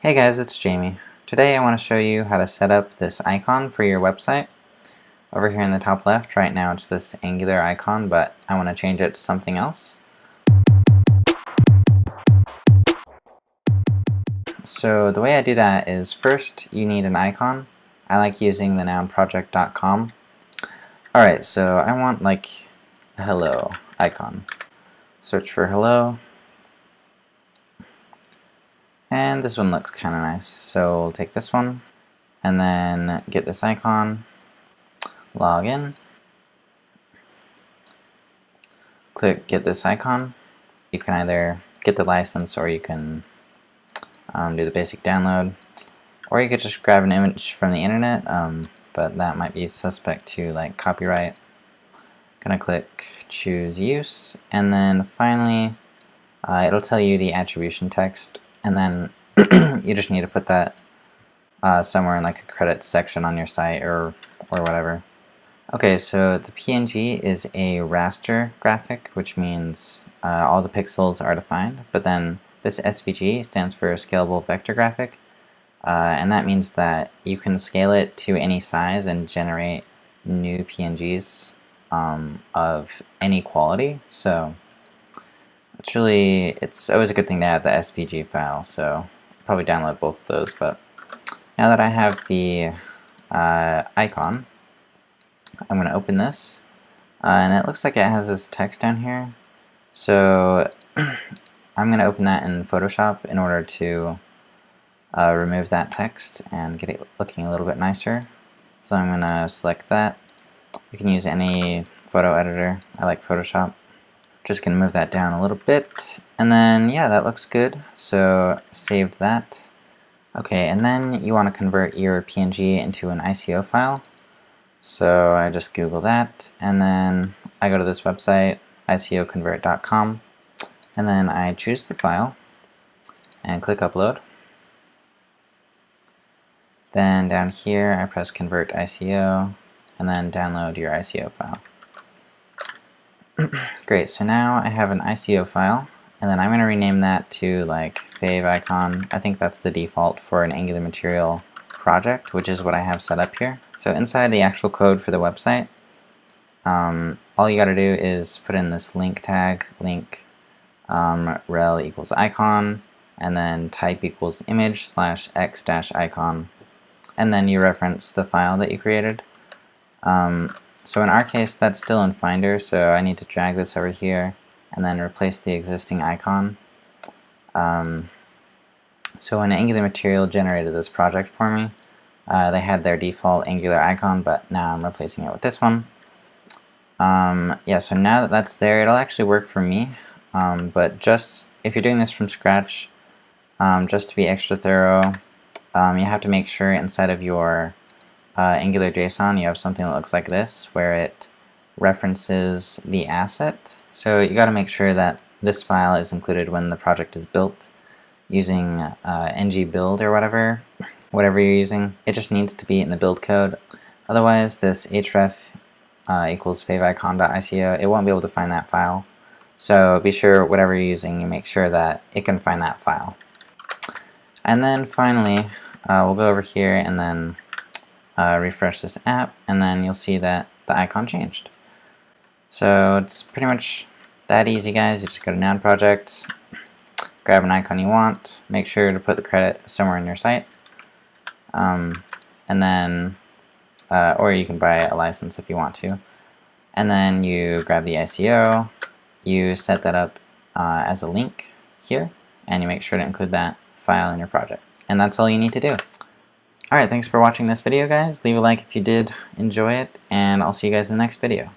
Hey guys, it's Jamie. Today I want to show you how to set up this icon for your website. Over here in the top left, right now it's this Angular icon, but I want to change it to something else. So the way I do that is first you need an icon. I like using the nounproject.com. Alright, so I want like a hello icon. Search for hello. And this one looks kind of nice, so we'll take this one and then get this icon, log in, click get this icon. You can either get the license or you can do the basic download, or you could just grab an image from the internet, but that might be suspect to like copyright. Gonna click choose use, and then finally it'll tell you the attribution text, and then you just need to put that somewhere in like a credits section on your site or whatever. Okay, so the PNG is a raster graphic, which means all the pixels are defined, but then this SVG stands for scalable vector graphic, and that means that you can scale it to any size and generate new PNGs of any quality. So it's always a good thing to have the SVG file, so I'll probably download both of those. But now that I have the icon, I'm going to open this, and it looks like it has this text down here. So I'm going to open that in Photoshop in order to remove that text and get it looking a little bit nicer. So I'm going to select that. You can use any photo editor. I like Photoshop. Just going to move that down a little bit, and then yeah, that looks good. So saved that. Okay, and then you want to convert your PNG into an ICO file. So I just Google that, and then I go to this website, icoconvert.com, and then I choose the file and click upload. Then down here I press convert ICO, and then download your ICO file. Great, so now I have an ICO file, and then I'm going to rename that to like favicon. I think that's the default for an Angular material project, which is what I have set up here. So inside the actual code for the website, all you got to do is put in this link tag, link rel equals icon, and then type equals image / x dash icon, and then you reference the file that you created. So in our case, that's still in Finder, so I need to drag this over here and then replace the existing icon. So when Angular Material generated this project for me, they had their default Angular icon, but now I'm replacing it with this one. Yeah, so now that that's there, it'll actually work for me, but just if you're doing this from scratch, just to be extra thorough, you have to make sure inside of your Angular JSON you have something that looks like this, where it references the asset. So you got to make sure that this file is included when the project is built using ngbuild or whatever you're using. It just needs to be in the build code. Otherwise, this href equals favicon.ico, it won't be able to find that file. So be sure whatever you're using, you make sure that it can find that file. And then finally, we'll go over here and then refresh this app, and then you'll see that the icon changed. So it's pretty much that easy, guys. You just go to Noun Project, grab an icon you want, make sure to put the credit somewhere in your site, and then or you can buy a license if you want to, and then you grab the ICO, you set that up as a link here, and you make sure to include that file in your project, and that's all you need to do. Alright, thanks for watching this video, guys. Leave a like if you did enjoy it, and I'll see you guys in the next video.